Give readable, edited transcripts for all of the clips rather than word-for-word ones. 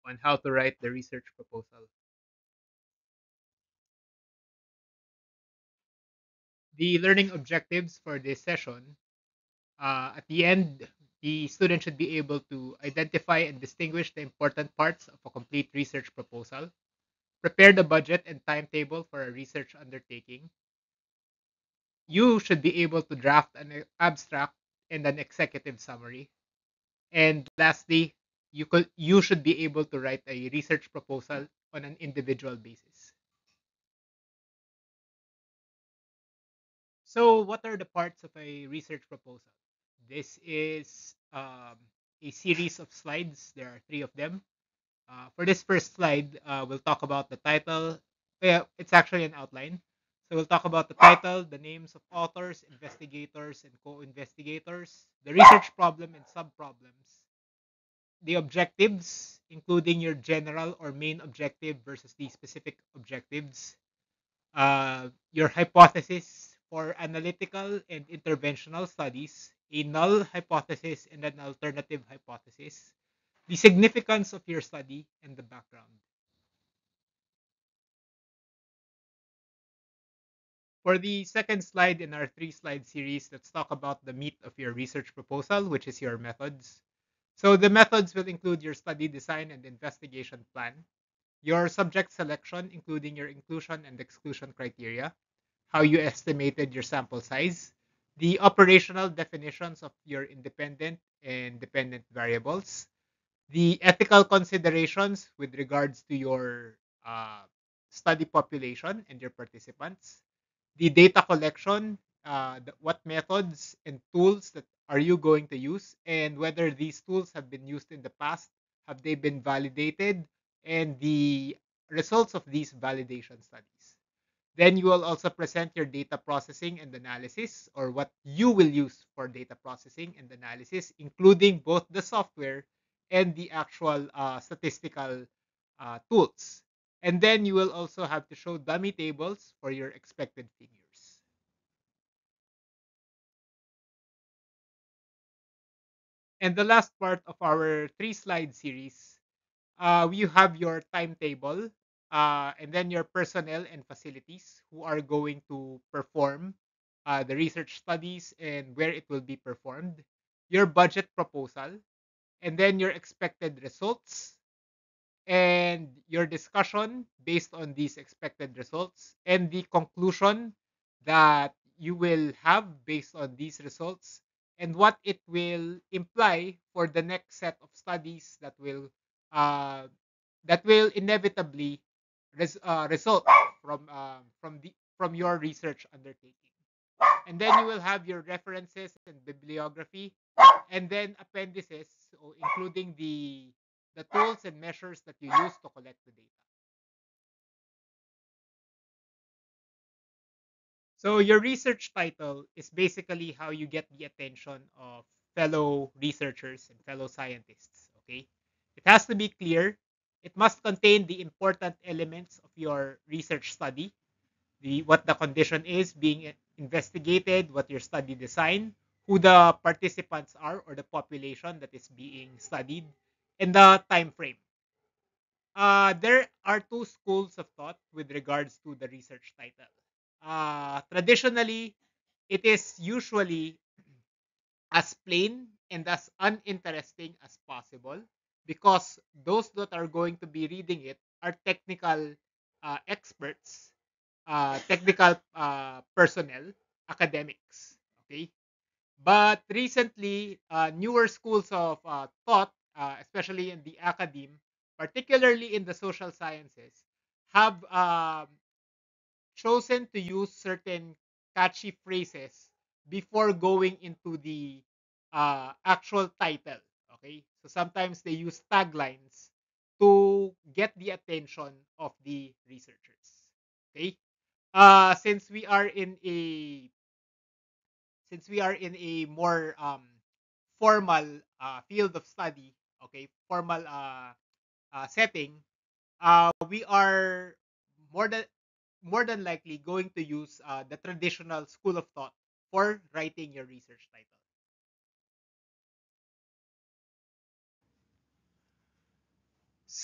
on how to write the research proposal. The learning objectives for this session, at the end, the student should be able to identify and distinguish the important parts of a complete research proposal, prepare the budget and timetable for a research undertaking. You should be able to draft an abstract and an executive summary. And lastly, you should be able to write a research proposal on an individual basis. So, what are the parts of a research proposal? This is a series of slides. There are three of them. For this first slide, we'll talk about the title. Yeah, it's actually an outline. So we'll talk about the title, the names of authors, investigators, and co-investigators, the research problem and sub-problems, the objectives, including your general or main objective versus the specific objectives, your hypothesis for analytical and interventional studies, a null hypothesis and an alternative hypothesis, the significance of your study, and the background. For the second slide in our three-slide series, let's talk about the meat of your research proposal, which is your methods. So the methods will include your study design and investigation plan, your subject selection, including your inclusion and exclusion criteria, how you estimated your sample size, the operational definitions of your independent and dependent variables, the ethical considerations with regards to your study population and your participants, the data collection, what methods and tools that are you going to use, and whether these tools have been used in the past, have they been validated, and the results of these validation studies. Then you will also present your data processing and analysis, or what you will use for data processing and analysis, including both the software and the actual statistical tools. And then you will also have to show dummy tables for your expected figures. And the last part of our three-slide series, you have your timetable, and then your personnel and facilities who are going to perform the research studies and where it will be performed, your budget proposal, and then your expected results, and your discussion based on these expected results, and the conclusion that you will have based on these results, and what it will imply for the next set of studies uh, that will inevitably result from your research undertaking. And then you will have your references and bibliography, and then appendices, so including the tools and measures that you use to collect the data. So your research title is basically how you get the attention of fellow researchers and fellow scientists. Okay, it has to be clear. It must contain the important elements of your research study, the what the condition is being investigated, what your study design, who the participants are or the population that is being studied, and the time frame. There are two schools of thought with regards to the research title. Traditionally, it is usually as plain and as uninteresting as possible because those that are going to be reading it are technical experts, technical personnel, academics. Okay, but recently, newer schools of thought, especially in the academe, particularly in the social sciences, have chosen to use certain catchy phrases before going into the actual title. Okay, so sometimes they use taglines to get the attention of the researchers. Okay, since we are in a more formal field of study, okay, formal setting, we are more than more than likely going to use the traditional school of thought for writing your research title.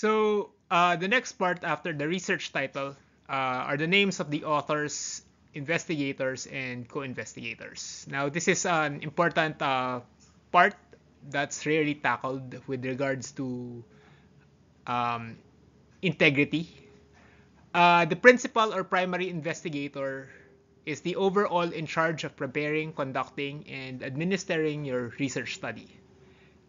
So the next part after the research title are the names of the authors, investigators, and co-investigators. Now, this is an important part that's rarely tackled with regards to um, integrity. The principal or primary investigator is the overall in charge of preparing, conducting, and administering your research study.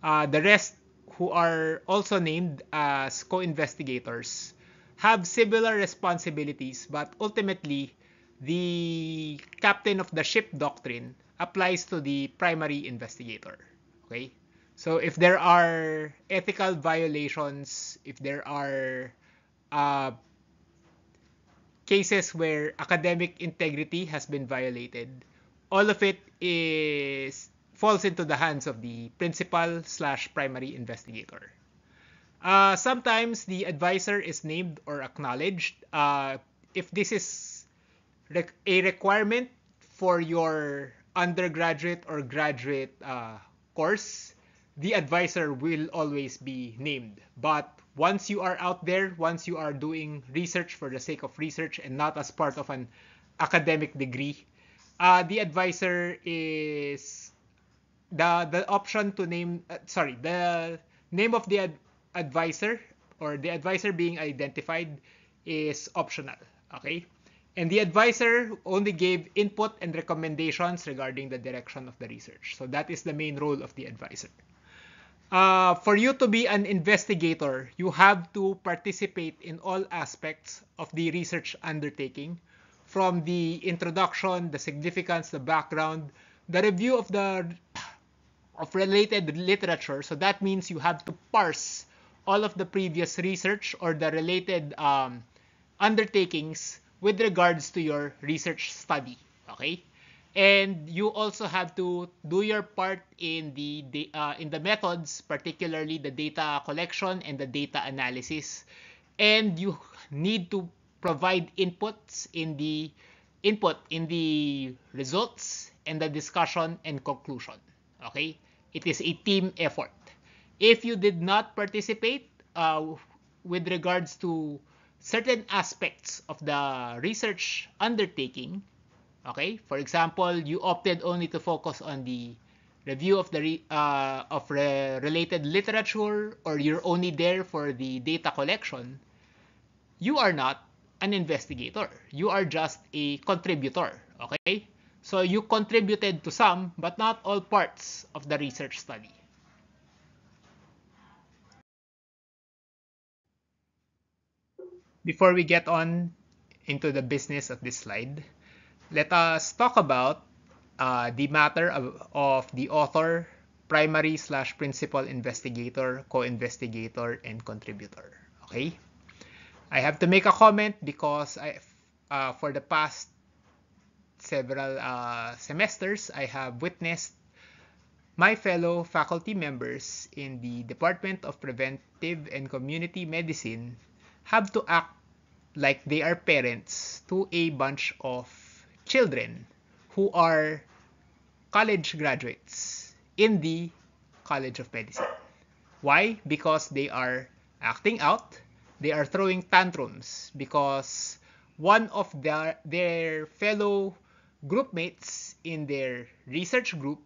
The rest, who are also named as co-investigators, have similar responsibilities, but ultimately, the captain of the ship doctrine applies to the primary investigator. Okay? So if there are ethical violations, if there are uh, cases where academic integrity has been violated, all of it is falls into the hands of the principal slash primary investigator. Sometimes the advisor is named or acknowledged. If this is a requirement for your undergraduate or graduate course, the advisor will always be named. But once you are out there, once you are doing research for the sake of research and not as part of an academic degree, the advisor is the option to name the name of the advisor or the advisor being identified is optional. Okay, and the advisor only gave input and recommendations regarding the direction of the research. So that is the main role of the advisor. For you to be an investigator, you have to participate in all aspects of the research undertaking, from the introduction, the significance, the background, the review of related literature. So that means you have to parse all of the previous research or the related undertakings with regards to your research study. Okay, and you also have to do your part in the methods, particularly the data collection and the data analysis, and you need to provide input in the results and the discussion and conclusion. Okay, it is a team effort. If you did not participate with regards to certain aspects of the research undertaking, okay, for example, you opted only to focus on the review of the related literature, or you're only there for the data collection, you are not an investigator. You are just a contributor. Okay, so you contributed to some, but not all parts of the research study. Before we get on into the business of this slide, let us talk about the matter of the author, primary slash principal investigator, co-investigator, and contributor. Okay? I have to make a comment because for the past several semesters, I have witnessed my fellow faculty members in the Department of Preventive and Community Medicine have to act like they are parents to a bunch of children who are college graduates in the College of Medicine. Why? Because they are acting out, they are throwing tantrums because one of their fellow groupmates in their research group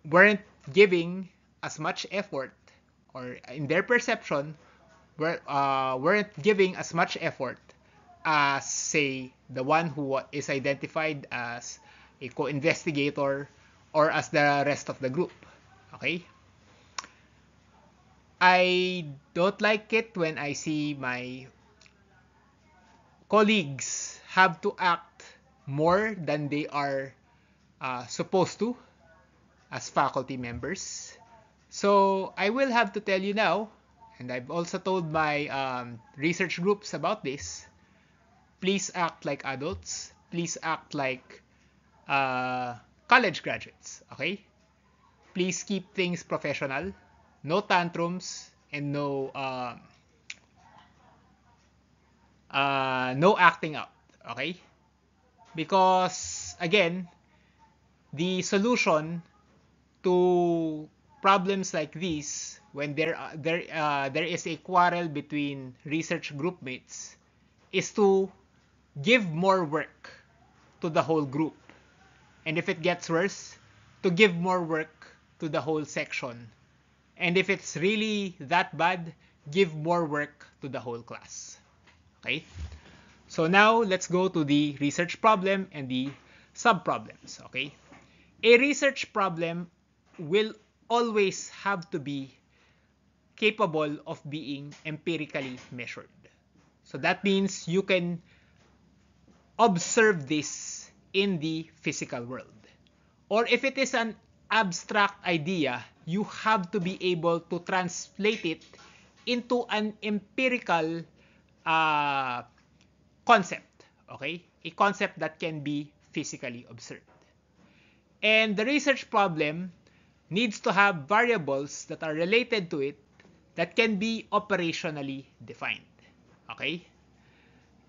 weren't giving as much effort, or in their perception weren't giving as much effort as, say, the one who is identified as a co-investigator or as the rest of the group. Okay, I don't like it when I see my colleagues have to act more than they are supposed to as faculty members. So I will have to tell you now, and I've also told my research groups about this, please act like adults. Please act like college graduates, okay? Please keep things professional. No tantrums and no acting out, okay? Because again, the solution to problems like these when there is a quarrel between research group mates is to give more work to the whole group. And if it gets worse, to give more work to the whole section. And if it's really that bad, give more work to the whole class. Okay? So now let's go to the research problem and the sub-problems. Okay? A research problem will always have to be capable of being empirically measured. So that means you can observe this in the physical world. Or if it is an abstract idea, you have to be able to translate it into an empirical concept. Okay? A concept that can be physically observed. And the research problem needs to have variables that are related to it that can be operationally defined. Okay?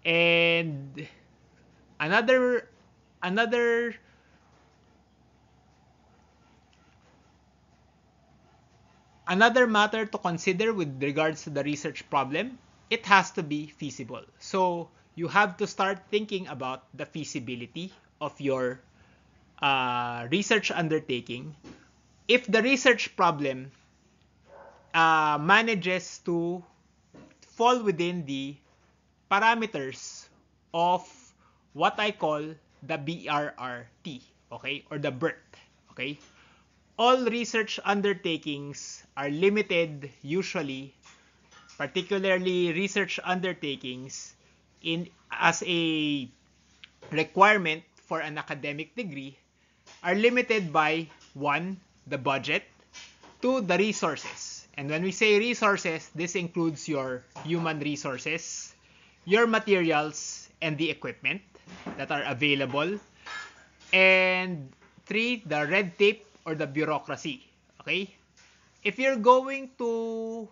And another matter to consider with regards to the research problem, it has to be feasible. So you have to start thinking about the feasibility of your research undertaking. If the research problem manages to fall within the parameters of what I call the BRRT, okay, or the BERT, okay. All research undertakings are limited usually, particularly research undertakings as a requirement for an academic degree, are limited by 1, the budget, 2, the resources. And when we say resources, this includes your human resources, your materials, and the equipment that are available. And 3, the red tape or the bureaucracy. Okay? If you're going to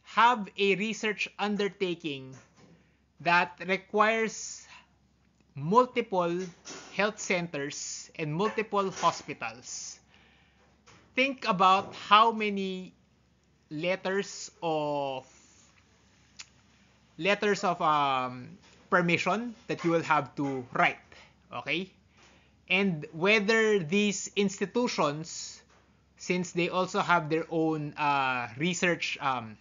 have a research undertaking that requires multiple health centers and multiple hospitals, think about how many letters of permission that you will have to write. Okay? And whether these institutions, since they also have their own research arm,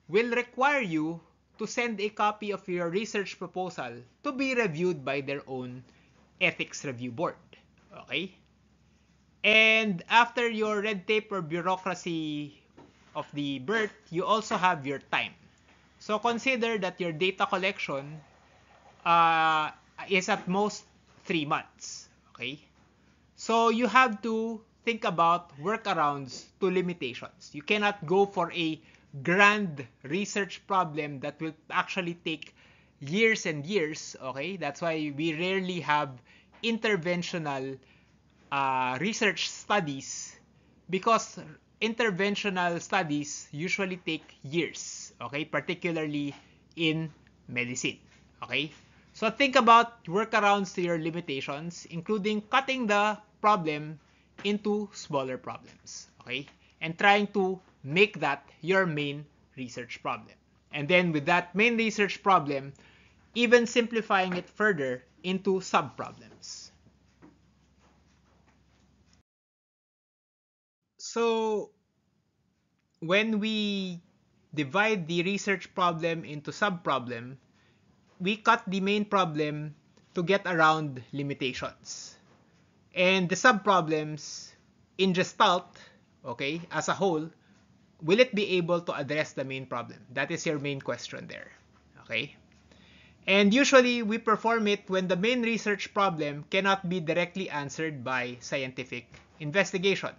will require you to send a copy of your research proposal to be reviewed by their own ethics review board. Okay? And after your red tape or bureaucracy of the BERT, you also have your time. So consider that your data collection is at most 3 months. Okay? So you have to think about workarounds to limitations. You cannot go for a grand research problem that will actually take years and years. Okay? That's why we rarely have interventional research studies, because interventional studies usually take years. Okay? Particularly in medicine. Okay? So think about workarounds to your limitations, including cutting the problem into smaller problems, okay? And trying to make that your main research problem. And then with that main research problem, even simplifying it further into sub-problems. So when we divide the research problem into sub-problem, we cut the main problem to get around limitations. And the sub-problems in Gestalt, okay, as a whole, will it be able to address the main problem? That is your main question there, okay? And usually, we perform it when the main research problem cannot be directly answered by scientific investigation.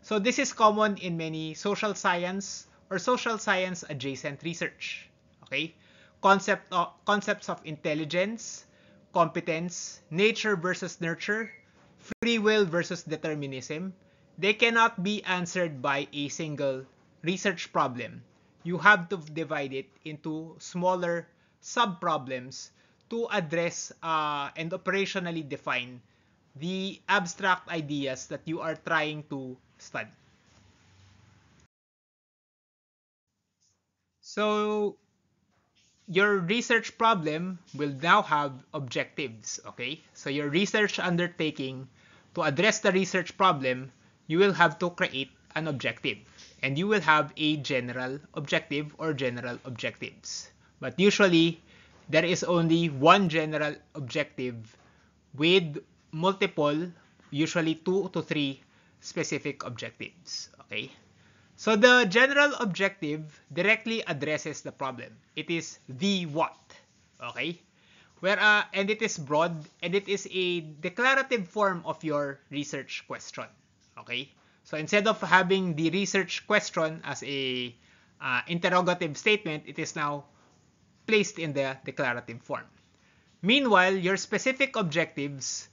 So this is common in many social science or social science adjacent research, okay? Concepts of intelligence, competence, nature versus nurture, free will versus determinism, they cannot be answered by a single research problem. You have to divide it into smaller sub-problems to address and operationally define the abstract ideas that you are trying to study. So your research problem will now have objectives, okay? So your research undertaking, to address the research problem, you will have to create an objective. And you will have a general objective or general objectives. But usually, there is only one general objective with multiple, usually 2 to 3 specific objectives, okay? So the general objective directly addresses the problem. It is the what, okay? And it is broad, and it is a declarative form of your research question, okay? So instead of having the research question as a interrogative statement, it is now placed in the declarative form. Meanwhile, your specific objectives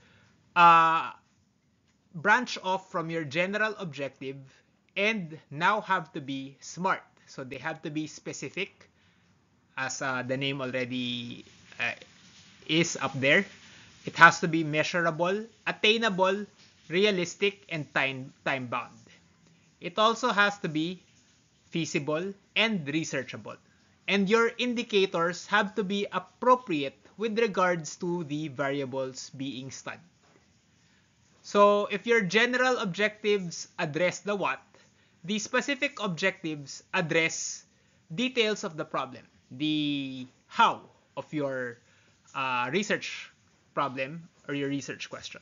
branch off from your general objective and now have to be SMART. So they have to be specific, as the name already is up there. It has to be measurable, attainable, realistic, and time-bound. It also has to be feasible and researchable. And your indicators have to be appropriate with regards to the variables being studied. So if your general objectives address the what, the specific objectives address details of the problem, the how of your research problem or your research question.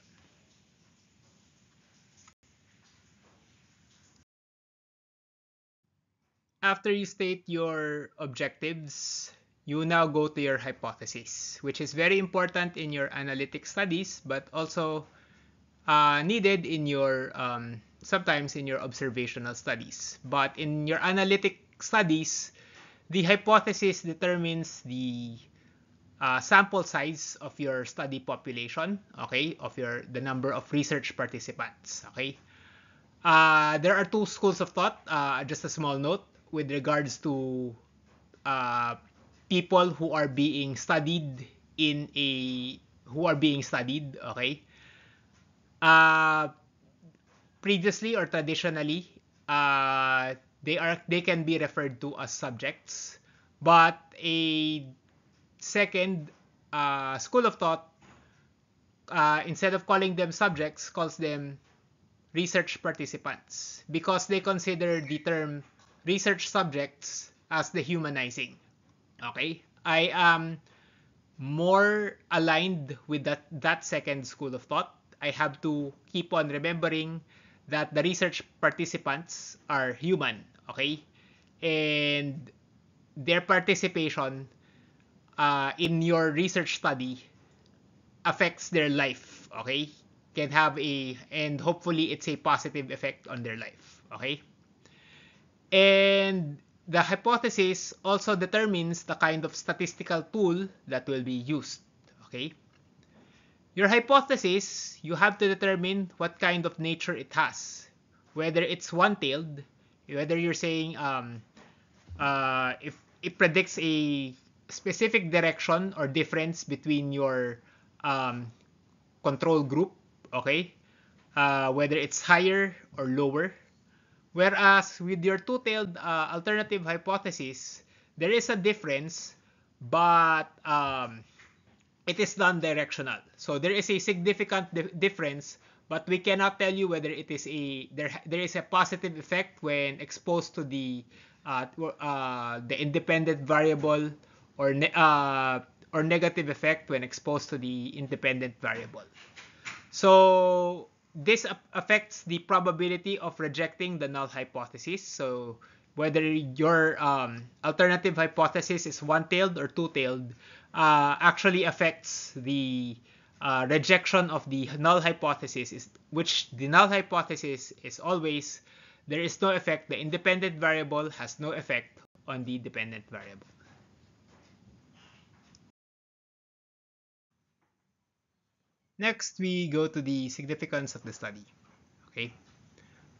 After you state your objectives, you now go to your hypothesis, which is very important in your analytic studies, but also needed in your sometimes in your observational studies. But in your analytic studies, the hypothesis determines the sample size of your study population, okay, of the number of research participants, okay. There are 2 schools of thought. Just a small note with regards to people who are being studied okay. Uh, Previously or traditionally, they can be referred to as subjects, but a second school of thought, instead of calling them subjects, calls them research participants, because they consider the term research subjects as dehumanizing. Okay, I am more aligned with that second school of thought. I have to keep on remembering that the research participants are human, okay? And their participation in your research study affects their life, okay? And hopefully it's a positive effect on their life, okay? And the hypothesis also determines the kind of statistical tool that will be used, okay? Your hypothesis, you have to determine what kind of nature it has. Whether it's one-tailed, whether you're saying if it predicts a specific direction or difference between your control group, okay? Whether it's higher or lower. Whereas with your two-tailed alternative hypothesis, there is a difference, but it is non-directional. So there is a significant difference, but we cannot tell you whether it is there is a positive effect when exposed to the independent variable, or negative effect when exposed to the independent variable. So this affects the probability of rejecting the null hypothesis. So whether your alternative hypothesis is one-tailed or two-tailed actually affects the rejection of the null hypothesis, which the null hypothesis is always there is no effect. The independent variable has no effect on the dependent variable. Next, we go to the significance of the study. Okay.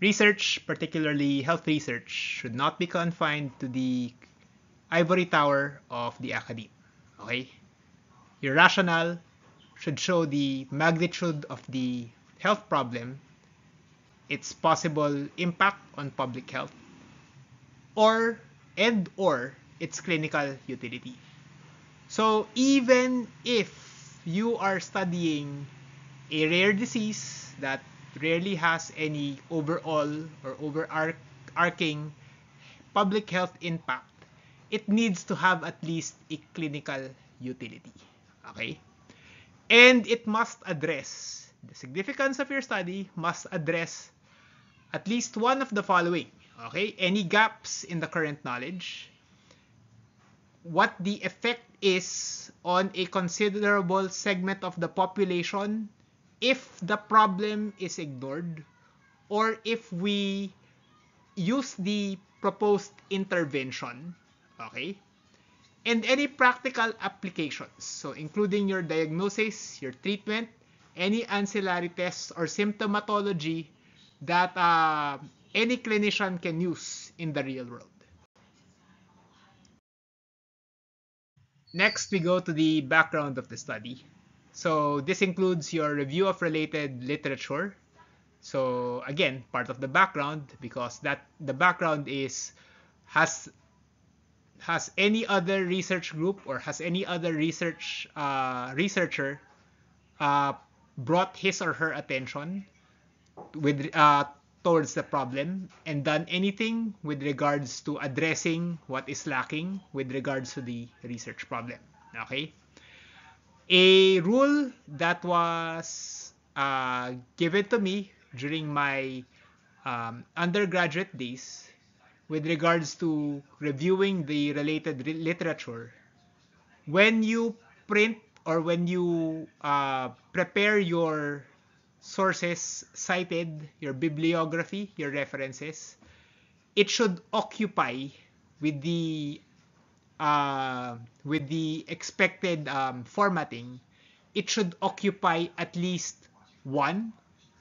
Research, particularly health research, should not be confined to the ivory tower of the academe. Okay? Your rationale, should show the magnitude of the health problem, its possible impact on public health, or its clinical utility. So even if you are studying a rare disease that rarely has any overall or overarching public health impact, it needs to have at least a clinical utility. Okay? And it must address, the significance of your study must address at least one of the following. Okay? Any gaps in the current knowledge, what the effect is on a considerable segment of the population if the problem is ignored, or if we use the proposed intervention, okay? And any practical applications, so including your diagnosis, your treatment, any ancillary tests or symptomatology that any clinician can use in the real world. Next, we go to the background of the study. So this includes your review of related literature. So again, part of the background, because that the background is has any other research group or has any other researcher brought his or her attention with towards the problem and done anything with regards to addressing what is lacking with regards to the research problem. Okay. A rule that was given to me during my undergraduate days with regards to reviewing the related literature, when you print or when you prepare your sources cited, your bibliography, your references, it should occupy with the expected formatting. It should occupy at least one.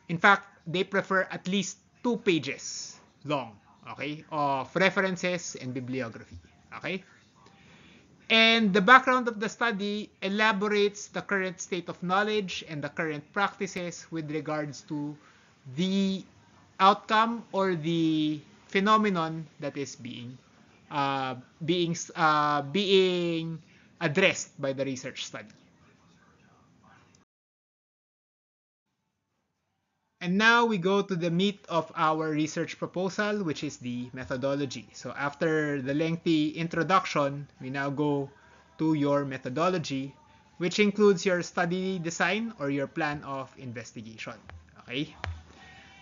In fact, they prefer at least 2 pages long, okay, of references and bibliography, okay? And the background of the study elaborates the current state of knowledge and the current practices with regards to the outcome or the phenomenon that is being addressed by the research study. And now we go to the meat of our research proposal, which is the methodology. So after the lengthy introduction, we now go to your methodology, which includes your study design or your plan of investigation. Okay?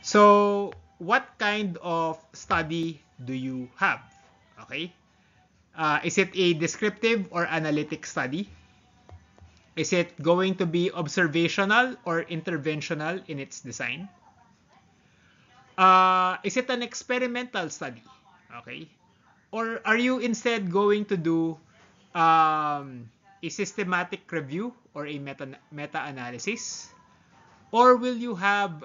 So what kind of study do you have? Okay? Is it a descriptive or analytic study? Is it going to be observational or interventional in its design? Is it an experimental study? Okay. Or are you instead going to do a systematic review or a meta-analysis? Or will you have,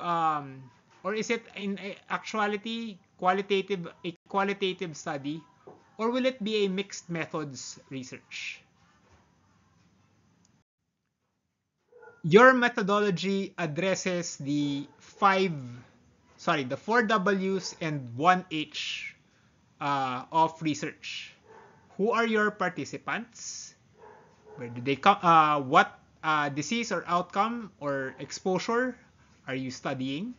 or is it in actuality a qualitative study? Or will it be a mixed methods research? Your methodology addresses the 4 W's and 1 H of research. Who are your participants? Where do they come? What disease or outcome or exposure are you studying?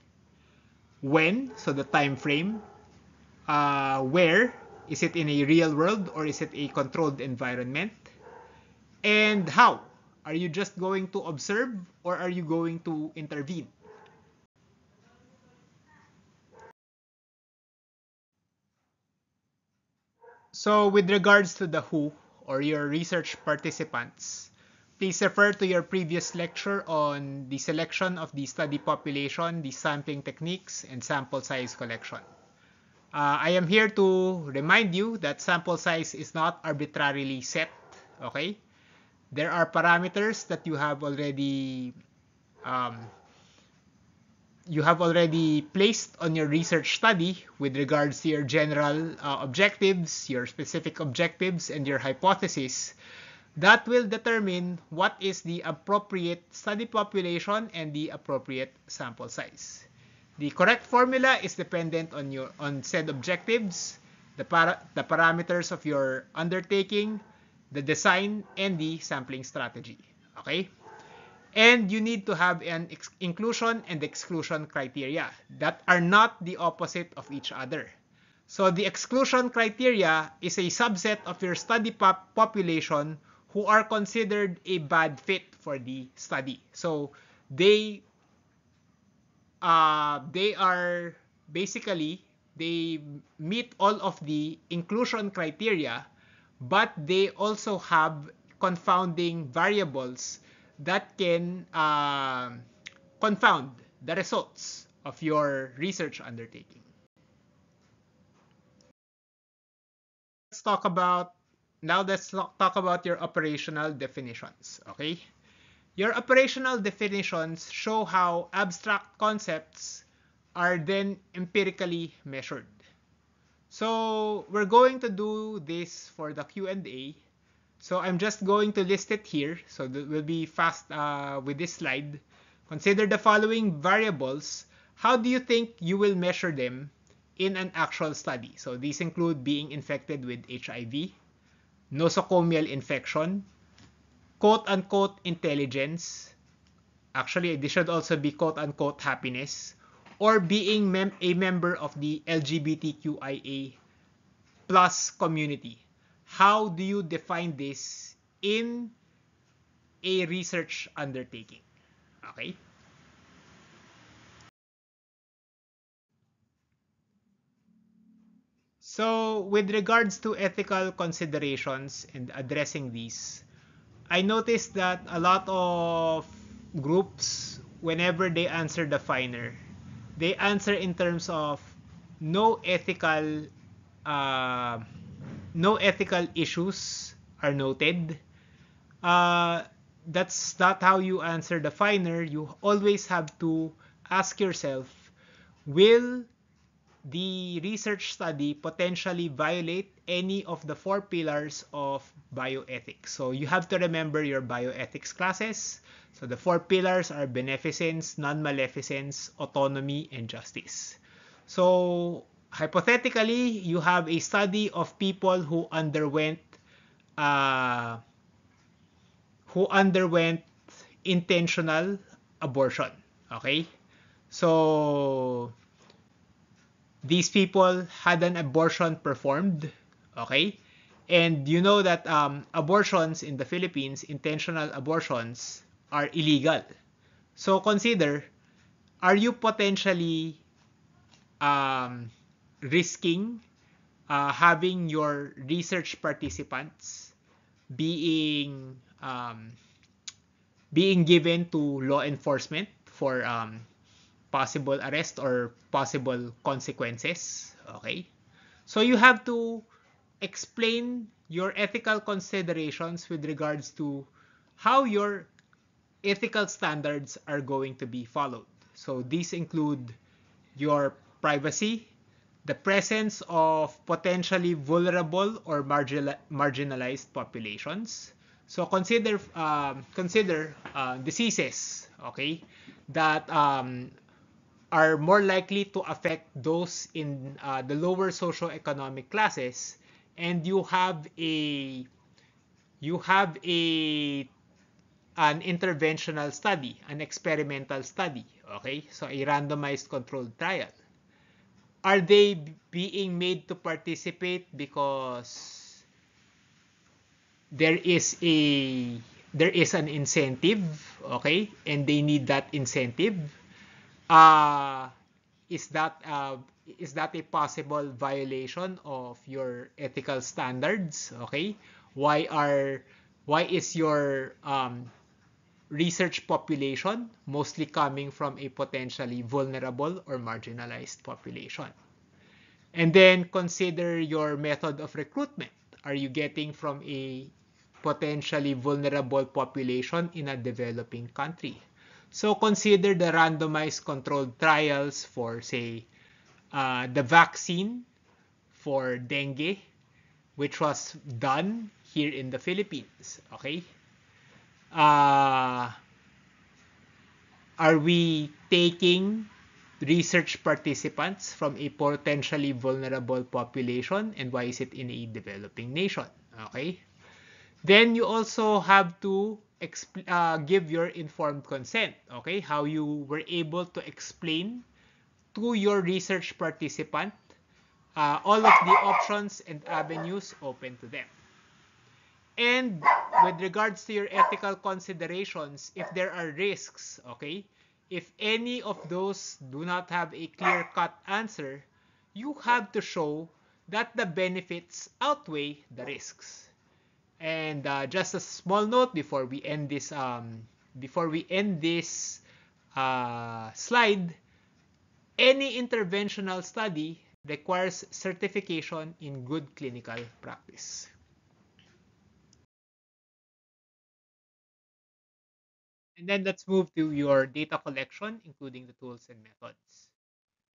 When? So the time frame. Where? Is it in a real world or is it a controlled environment? And how? Are you just going to observe or are you going to intervene? So with regards to the who or your research participants, please refer to your previous lecture on the selection of the study population, the sampling techniques, and sample size collection. I am here to remind you that sample size is not arbitrarily set, okay? There are parameters that you have already placed on your research study with regards to your general objectives, your specific objectives, and your hypothesis. That will determine what is the appropriate study population and the appropriate sample size. The correct formula is dependent on said objectives, the parameters of your undertaking, the design, and the sampling strategy. Okay? And you need to have an inclusion and exclusion criteria that are not the opposite of each other. So the exclusion criteria is a subset of your study population who are considered a bad fit for the study. So they are basically, they meet all of the inclusion criteria, but they also have confounding variables that can confound the results of your research undertaking. Let's talk about your operational definitions. Okay, your operational definitions show how abstract concepts are then empirically measured. So we're going to do this for the Q&A. So I'm just going to list it here. So we'll be fast with this slide. Consider the following variables. How do you think you will measure them in an actual study? So these include being infected with HIV, nosocomial infection, quote-unquote intelligence. Actually, this should also be quote-unquote happiness, or being a member of the LGBTQIA plus community. How do you define this in a research undertaking? Okay. So with regards to ethical considerations and addressing these, I noticed that a lot of groups, whenever they answer the FINER, they answer in terms of no ethical uh, no ethical issues are noted. That's not how you answer the FINER. You always have to ask yourself, will the research study potentially violate any of the 4 pillars of bioethics? So you have to remember your bioethics classes. So the 4 pillars are beneficence, non-maleficence, autonomy, and justice. So hypothetically, you have a study of people who underwent intentional abortion. Okay? So these people had an abortion performed. Okay? And you know that abortions in the Philippines, intentional abortions, are illegal. So consider, are you potentially risking having your research participants being given to law enforcement for possible arrest or possible consequences? Okay, so you have to explain your ethical considerations with regards to how your ethical standards are going to be followed. So these include your privacy, the presence of potentially vulnerable or marginalized populations. So consider diseases, okay, that are more likely to affect those in the lower socioeconomic classes, and you have an interventional study, an experimental study, okay? So a randomized controlled trial. Are they being made to participate because there is an incentive, okay? And they need that incentive. Is that a possible violation of your ethical standards? Okay, why is your research population mostly coming from a potentially vulnerable or marginalized population? And then consider your method of recruitment. Are you getting from a potentially vulnerable population in a developing country? So consider the randomized controlled trials for, say, the vaccine for dengue, which was done here in the Philippines. Okay. Uh, are we taking research participants from a potentially vulnerable population, and why is it in a developing nation? Okay. Then you also have to give your informed consent. Okay. How you were able to explain to your research participant all of the options and avenues open to them. And with regards to your ethical considerations, if there are risks, okay, if any of those do not have a clear-cut answer, you have to show that the benefits outweigh the risks. And just a small note before we end this slide, any interventional study requires certification in good clinical practice. And then let's move to your data collection, including the tools and methods.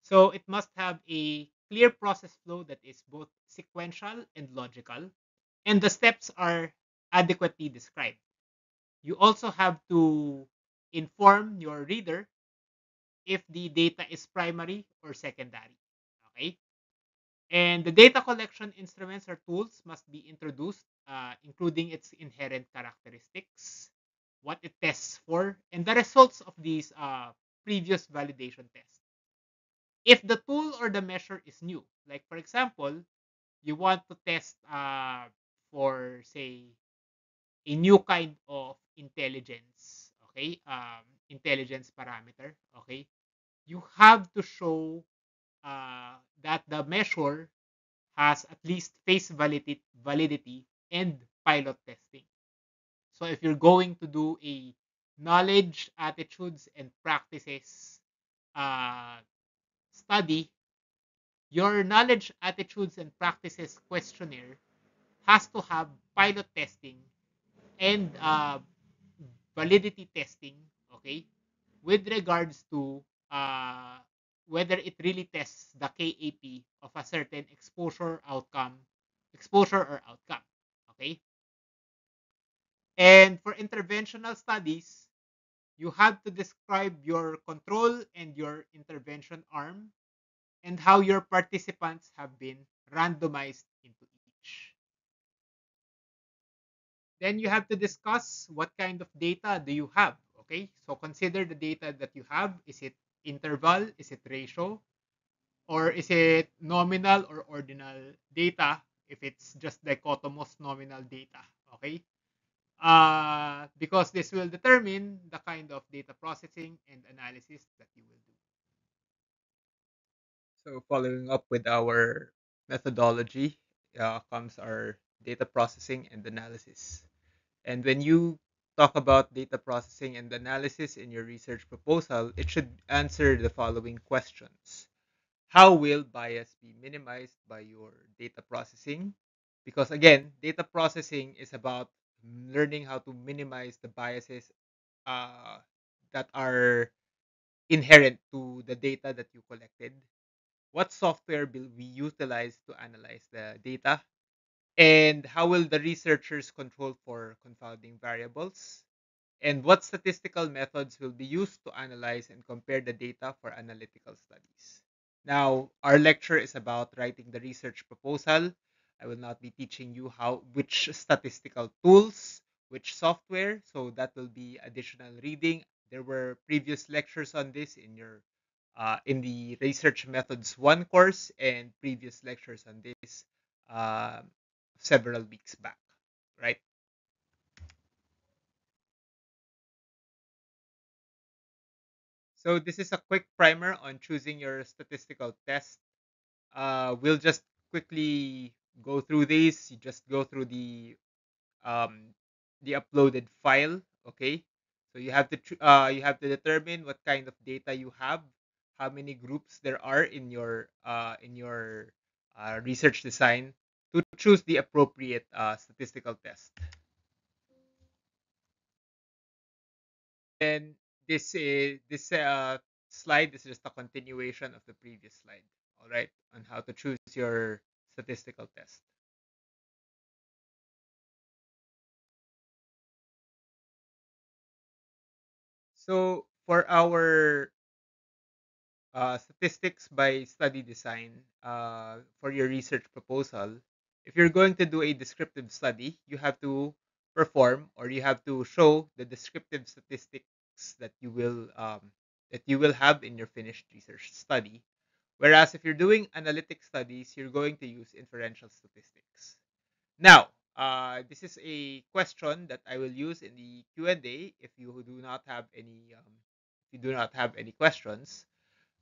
So it must have a clear process flow that is both sequential and logical, and the steps are adequately described. You also have to inform your reader if the data is primary or secondary. Okay. And the data collection instruments or tools must be introduced, including its inherent characteristics, what it tests for, and the results of these previous validation tests. If the tool or the measure is new, like for example, you want to test for, say, a new kind of intelligence, okay, intelligence parameter, okay, you have to show that the measure has at least face validity and pilot testing. So if you're going to do a knowledge, attitudes, and practices uh, study, your knowledge, attitudes, and practices questionnaire has to have pilot testing and validity testing, okay, with regards to uh, whether it really tests the KAP of a certain exposure or outcome, okay? And for interventional studies, you have to describe your control and your intervention arm and how your participants have been randomized into each. Then you have to discuss what kind of data do you have. Okay, so consider the data that you have. Is it interval? Is it ratio? Or is it nominal or ordinal data if it's just dichotomous nominal data? Okay, because this will determine the kind of data processing and analysis that you will do. So following up with our methodology comes our data processing and analysis. And when you talk about data processing and analysis in your research proposal, it should answer the following questions. How will bias be minimized by your data processing? Because again, data processing is about learning how to minimize the biases uh, that are inherent to the data that you collected. What software will we utilize to analyze the data? And how will the researchers control for confounding variables? And what statistical methods will be used to analyze and compare the data for analytical studies? Now, our lecture is about writing the research proposal. I will not be teaching you which statistical tools, which software, so that will be additional reading. There were previous lectures on this in the research methods 1 course and previous lectures on this uh, several weeks back, right? So this is a quick primer on choosing your statistical test. We'll just quickly go through these. You just go through um, the uploaded file. Okay, so you have to determine what kind of data you have, how many groups there are in your research design to choose the appropriate statistical test. Then this slide is just a continuation of the previous slide. All right, on how to choose your statistical test. So for our statistics by study design for your research proposal, if you're going to do a descriptive study, you have to perform or you have to show the descriptive statistics that you will have in your finished research study. Whereas if you're doing analytic studies, you're going to use inferential statistics. Now, this is a question that I will use in the Q&A if you do not have any if you do not have any questions.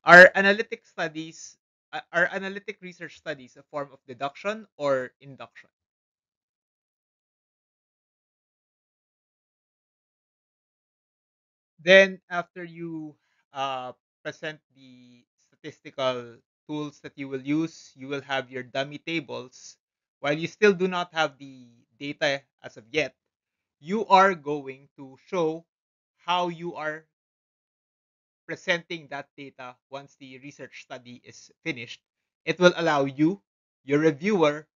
Are analytic research studies a form of deduction or induction? Then after you uh, present the statistical tools that you will use, you will have your dummy tables. While you still do not have the data as of yet, you are going to show how you are presenting that data once the research study is finished. It will allow you, your reviewer,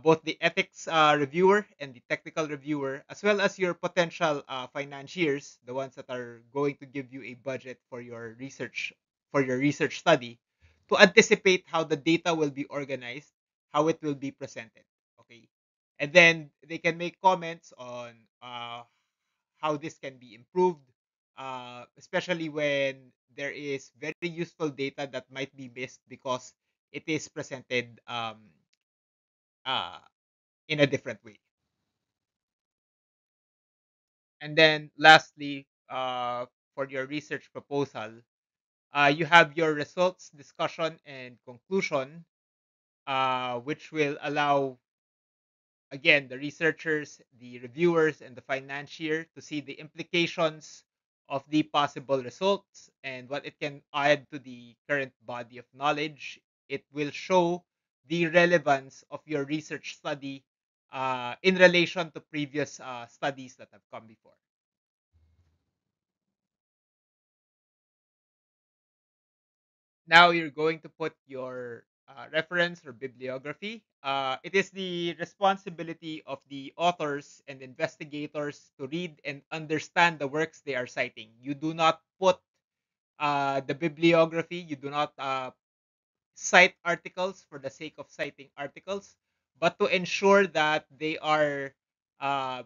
both the ethics reviewer and the technical reviewer, as well as your potential financiers, the ones that are going to give you a budget for your research study, to anticipate how the data will be organized, how it will be presented. Okay, and then they can make comments on how this can be improved, especially when there is very useful data that might be missed because it is presented uh, in a different way. And then lastly, for your research proposal, you have your results, discussion, and conclusion, which will allow, again, the researchers, the reviewers, and the financier to see the implications of the possible results and what it can add to the current body of knowledge. It will show the relevance of your research study in relation to previous studies that have come before. Now you're going to put your reference or bibliography. It is the responsibility of the authors and investigators to read and understand the works they are citing. You do not put the bibliography, you do not cite articles for the sake of citing articles, but to ensure that they are uh,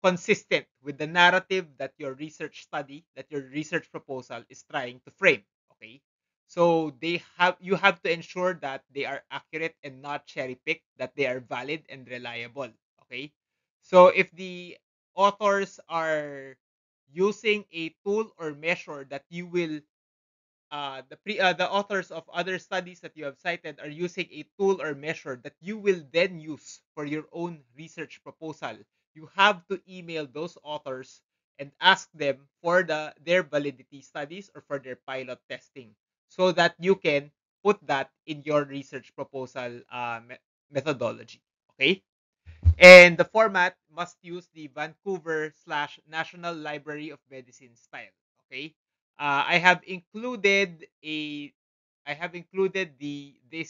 consistent with the narrative that your research study, that your research proposal is trying to frame. Okay. So you have to ensure that they are accurate and not cherry picked, that they are valid and reliable. Okay. So if the authors are using a tool or measure that you will the authors of other studies that you have cited are using a tool or measure that you will then use for your own research proposal, you have to email those authors and ask them for their validity studies or for their pilot testing so that you can put that in your research proposal methodology. Okay, and the format must use the Vancouver slash National Library of Medicine style. Okay. I have included this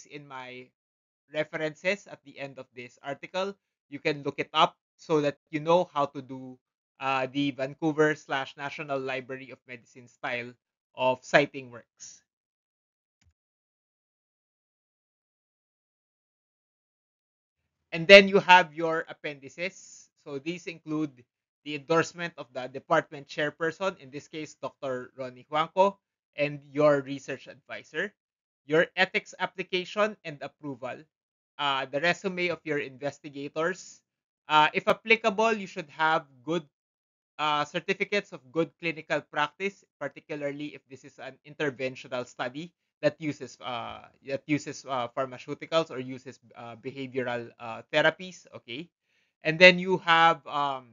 in my references at the end of this article. You can look it up so that you know how to do the Vancouver slash National Library of Medicine style of citing works. And then you have your appendices. So these include the endorsement of the department chairperson, in this case, Dr. Ronnie Huanco, and your research advisor, your ethics application and approval, the resume of your investigators. If applicable, you should have good certificates of good clinical practice, particularly if this is an interventional study that uses pharmaceuticals or uses behavioral therapies. Okay, and then you have a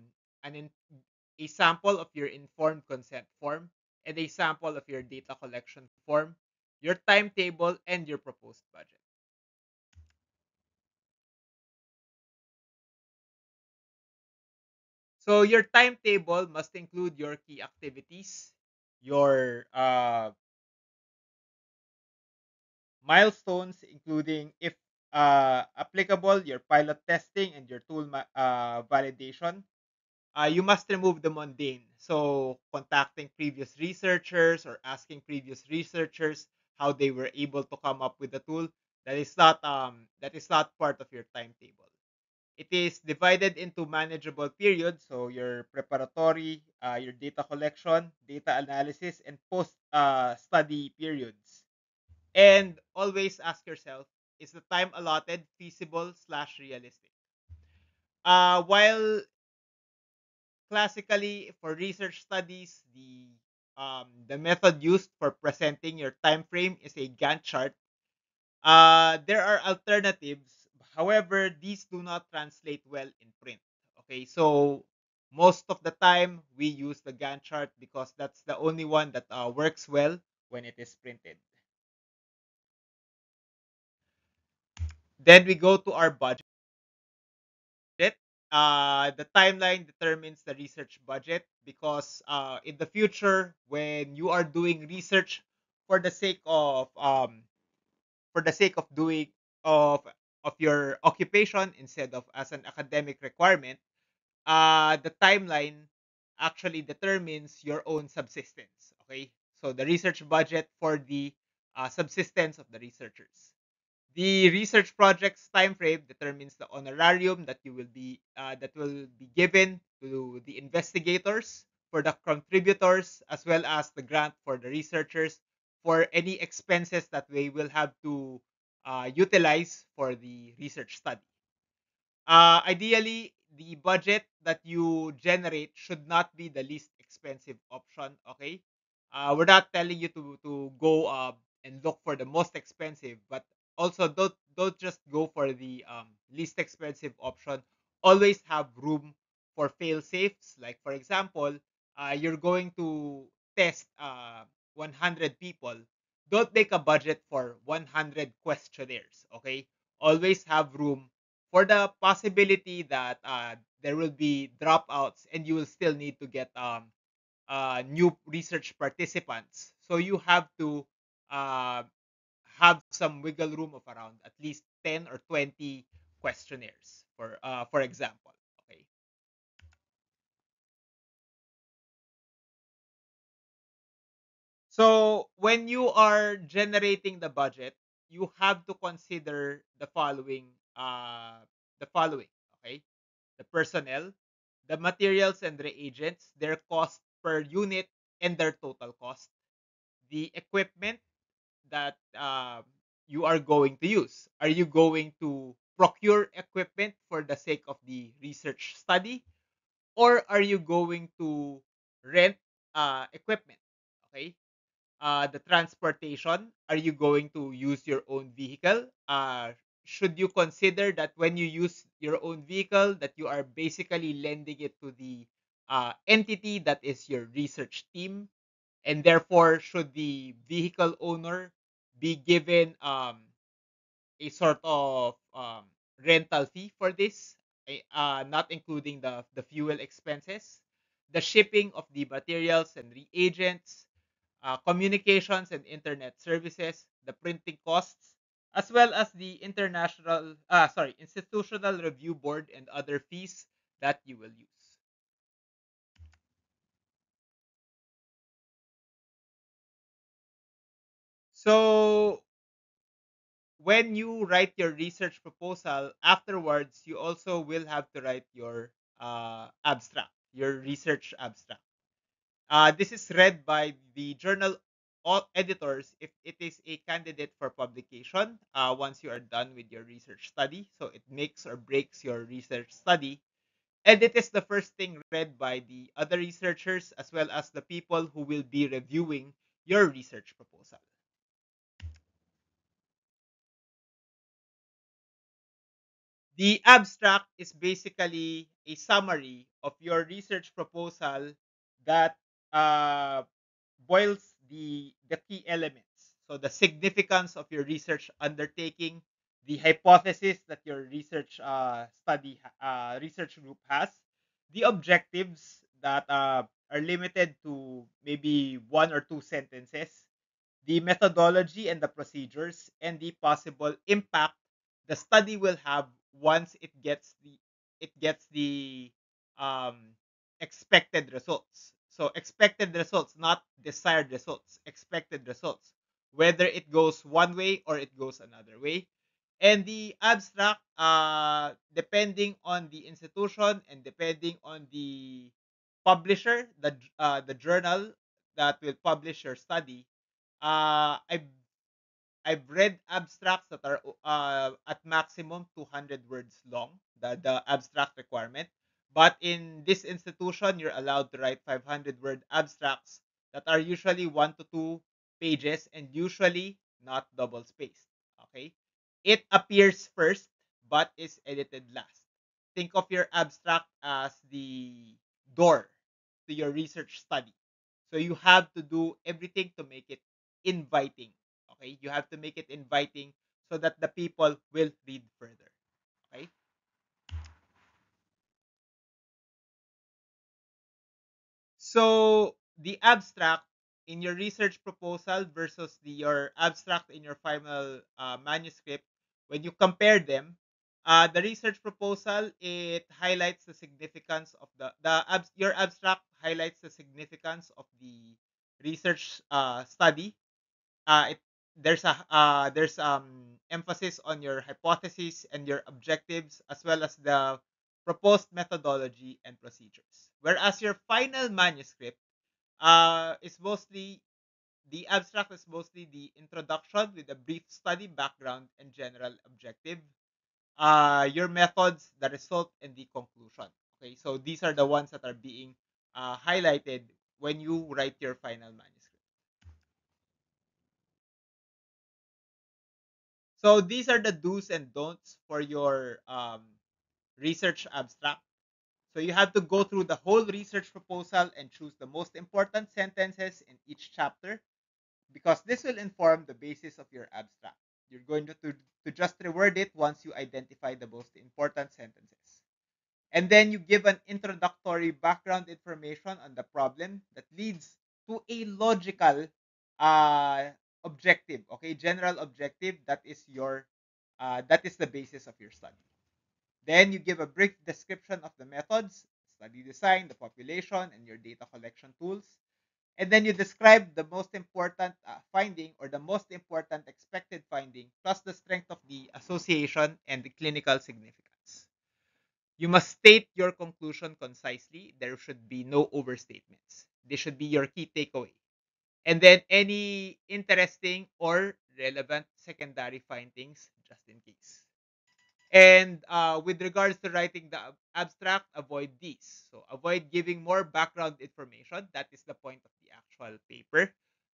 sample of your informed consent form and a sample of your data collection form, your timetable, and your proposed budget. So your timetable must include your key activities, your milestones, including, if applicable, your pilot testing and your tool validation. You must remove the mundane, So contacting previous researchers or asking previous researchers how they were able to come up with the tool, that is not part of your timetable. It is divided into manageable periods, so your preparatory, your data collection, data analysis, and post study periods. And always ask yourself, is the time allotted feasible slash realistic? While classically for research studies, the method used for presenting your time frame is a Gantt chart. There are alternatives. However, these do not translate well in print. Okay, so most of the time we use the Gantt chart because that's the only one that works well when it is printed. Then we go to our budget. The timeline determines the research budget because in the future, when you are doing research for the sake of doing of your occupation instead of as an academic requirement, the timeline actually determines your own subsistence. Okay, so the research budget for the subsistence of the researchers. The research project's time frame determines the honorarium that will be given to the investigators, for the contributors, as well as the grant for the researchers for any expenses that they will have to utilize for the research study. Ideally, the budget that you generate should not be the least expensive option. Okay, we're not telling you to go and look for the most expensive, but also don't just go for the least expensive option. Always have room for fail safes. Like for example, you're going to test 100 people. Don't make a budget for 100 questionnaires. Okay, always have room for the possibility that there will be dropouts and you will still need to get new research participants. So you have to uh, have some wiggle room of around at least 10 or 20 questionnaires, for example. Okay. So when you are generating the budget, you have to consider the following, okay? The personnel, the materials and reagents, their cost per unit and their total cost, the equipment that you are going to use. Are you going to procure equipment for the sake of the research study, or are you going to rent equipment? Okay, the transportation, are you going to use your own vehicle? Should you consider that when you use your own vehicle that you are basically lending it to the entity that is your research team, and therefore should the vehicle owner be given a sort of rental fee for this, not including the fuel expenses, the shipping of the materials and reagents, communications and internet services, the printing costs, as well as the institutional review board and other fees that you will use. So when you write your research proposal, afterwards you also will have to write your abstract, your research abstract. This is read by the journal editors if it is a candidate for publication once you are done with your research study. So it makes or breaks your research study. And it is the first thing read by the other researchers as well as the people who will be reviewing your research proposal. The abstract is basically a summary of your research proposal that uh, boils the key elements. So the significance of your research undertaking, the hypothesis that your research group has, the objectives that are limited to maybe one or two sentences, the methodology and the procedures, and the possible impact the study will have once it gets the um, expected results. So expected results, not desired results, expected results, whether it goes one way or it goes another way. And the abstract, depending on the institution and depending on the publisher, the journal that will publish your study, I've read abstracts that are at maximum 200 words long, the abstract requirement. But in this institution, you're allowed to write 500-word abstracts that are usually 1 to 2 pages and usually not double spaced. Okay? It appears first but is edited last. Think of your abstract as the door to your research study. So you have to do everything to make it inviting. Okay, you have to make it inviting so that the people will read further. Okay, so the abstract in your research proposal versus your abstract in your final manuscript, when you compare them, the research proposal, it highlights the significance of your abstract highlights the significance of the research study. It there's emphasis on your hypothesis and your objectives as well as the proposed methodology and procedures. Whereas your final manuscript is mostly the abstract is mostly the introduction with a brief study background and general objective. Your methods, the result, and the conclusion. Okay, so these are the ones that are being highlighted when you write your final manuscript. So these are the do's and don'ts for your research abstract. So you have to go through the whole research proposal and choose the most important sentences in each chapter because this will inform the basis of your abstract. You're going to just reword it once you identify the most important sentences. And then you give an introductory background information on the problem that leads to a logical uh, objective, okay, general objective that is the basis of your study. Then you give a brief description of the methods, study design, the population, and your data collection tools. And then you describe the most important finding or the most important expected finding plus the strength of the association and the clinical significance. You must state your conclusion concisely. There should be no overstatements. This should be your key takeaway. And then any interesting or relevant secondary findings just in case. And with regards to writing the abstract, avoid these. So avoid giving more background information. That is the point of the actual paper.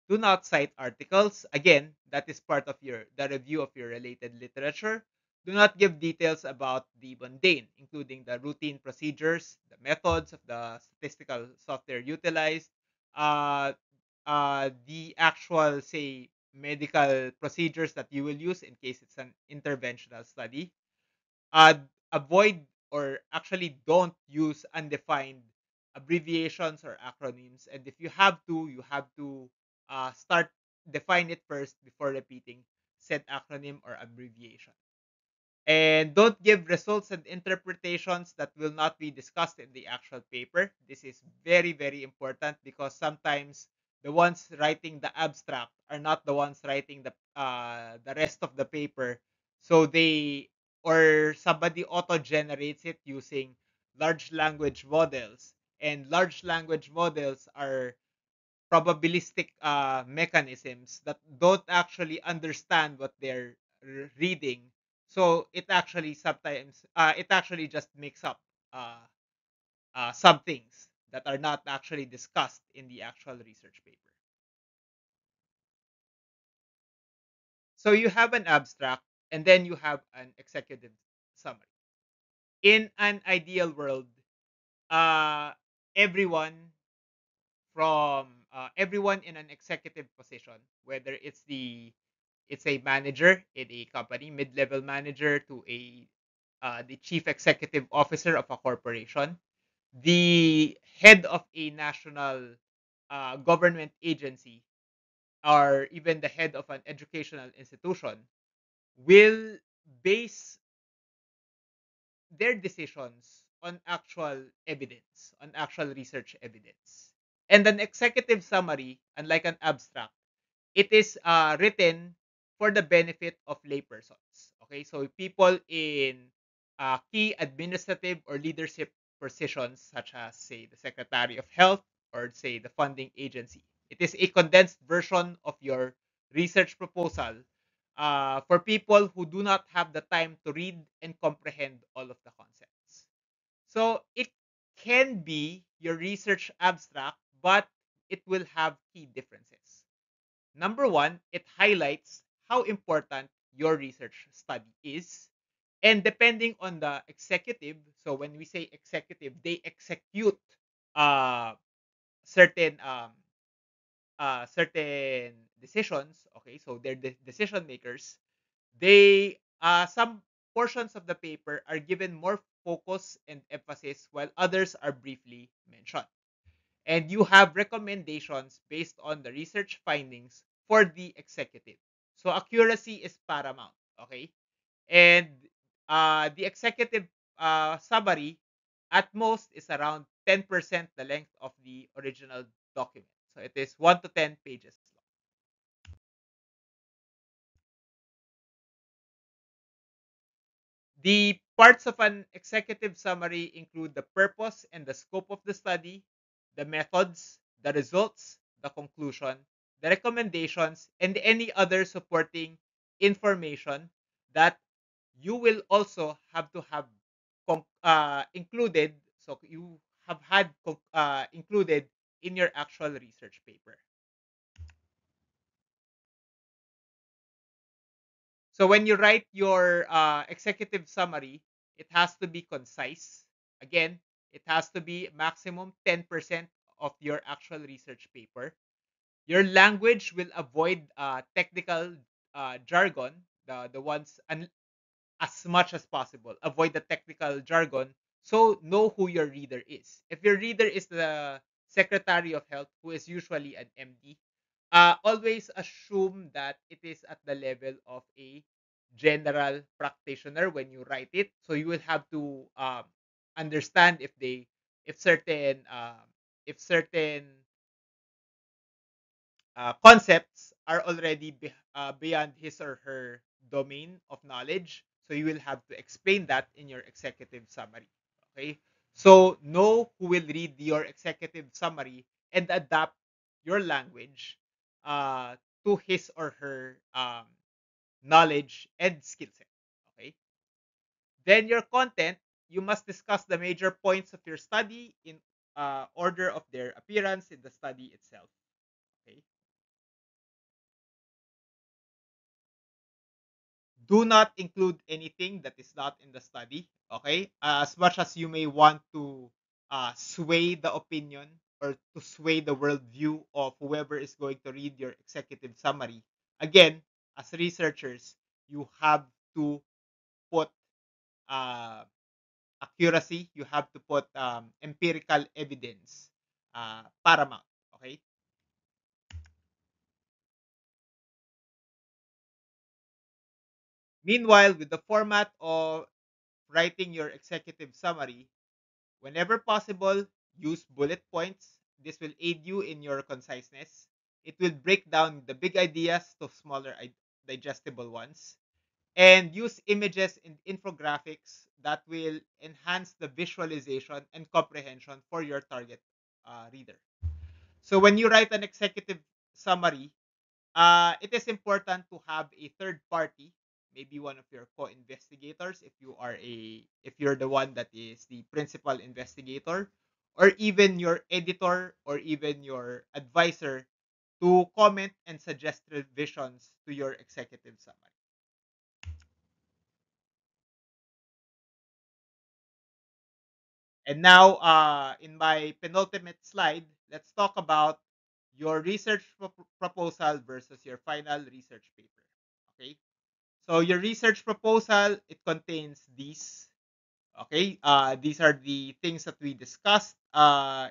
Do not cite articles. Again, that is part of the review of your related literature. Do not give details about the mundane, including the routine procedures, the methods of the statistical software utilized, uh, the actual, say, medical procedures that you will use in case it's an interventional study. uh, Avoid or actually don't use undefined abbreviations or acronyms. And if you have to start define it first before repeating said acronym or abbreviation. And don't give results and interpretations that will not be discussed in the actual paper. This is very, very important because sometimes the ones writing the abstract are not the ones writing the rest of the paper. So they or somebody auto generates it using large language models, and large language models are probabilistic mechanisms that don't actually understand what they're reading. So it actually just makes up uh, some things that are not actually discussed in the actual research paper. So you have an abstract and then you have an executive summary. In an ideal world, uh, everyone everyone in an executive position, whether it's a manager in a company, mid-level manager to a the chief executive officer of a corporation, the head of a national government agency, or even the head of an educational institution, will base their decisions on actual evidence, on actual research evidence. And an executive summary, unlike an abstract, it is written for the benefit of laypersons. Okay, so people in key administrative or leadership positions, such as, say, the Secretary of Health or, say, the funding agency. It is a condensed version of your research proposal for people who do not have the time to read and comprehend all of the concepts. So it can be your research abstract, but it will have key differences. Number one, it highlights how important your research study is. And depending on the executive, so when we say executive, they execute uh, certain certain decisions. Okay, so they're the decision makers. They some portions of the paper are given more focus and emphasis, while others are briefly mentioned. And you have recommendations based on the research findings for the executive. So accuracy is paramount, okay? And the executive summary at most is around 10% the length of the original document. So it is 1 to 10 pages long. The parts of an executive summary include the purpose and the scope of the study, the methods, the results, the conclusion, the recommendations, and any other supporting information that you will also have to have included. So you have had included in your actual research paper. So when you write your executive summary, it has to be concise. Again, it has to be maximum 10% of your actual research paper. Your language will avoid technical jargon, the ones as much as possible. Avoid the technical jargon. So know who your reader is. If your reader is the Secretary of Health, who is usually an MD, always assume that it is at the level of a general practitioner when you write it. So you will have to understand if certain if certain concepts are already beyond his or her domain of knowledge. So you will have to explain that in your executive summary. Okay. So know who will read your executive summary and adapt your language uh, to his or her knowledge and skill set. Okay. Then your content, you must discuss the major points of your study in order of their appearance in the study itself. Okay. Do not include anything that is not in the study. Okay, as much as you may want to sway the opinion or to sway the worldview of whoever is going to read your executive summary, again, as researchers, you have to put uh, accuracy, you have to put empirical evidence paramount. Okay. Meanwhile, with the format of writing your executive summary, whenever possible, use bullet points. This will aid you in your conciseness. It will break down the big ideas to smaller, digestible ones. And use images and infographics that will enhance the visualization and comprehension for your target reader. So when you write an executive summary, it is important to have a third party, maybe one of your co-investigators if you're the one that is the principal investigator, or even your editor or even your advisor to comment and suggest revisions to your executive summary. And now, in my penultimate slide, let's talk about your research proposal versus your final research paper. Okay. So your research proposal, it contains these. Okay, these are the things that we discussed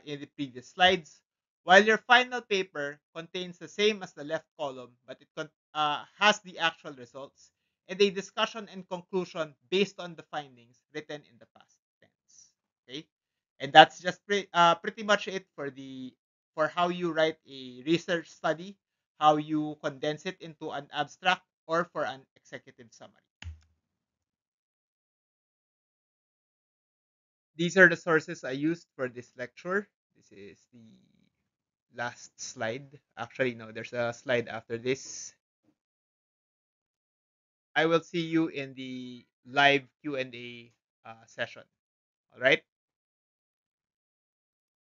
in the previous slides. While your final paper contains the same as the left column, but it has the actual results and a discussion and conclusion based on the findings written in the past tense. Okay, and that's just pretty much it for the for how you write a research study, how you condense it into an abstract, or for an executive summary. These are the sources I used for this lecture. This is the last slide. Actually, no, there's a slide after this. I will see you in the live Q&A session. All right.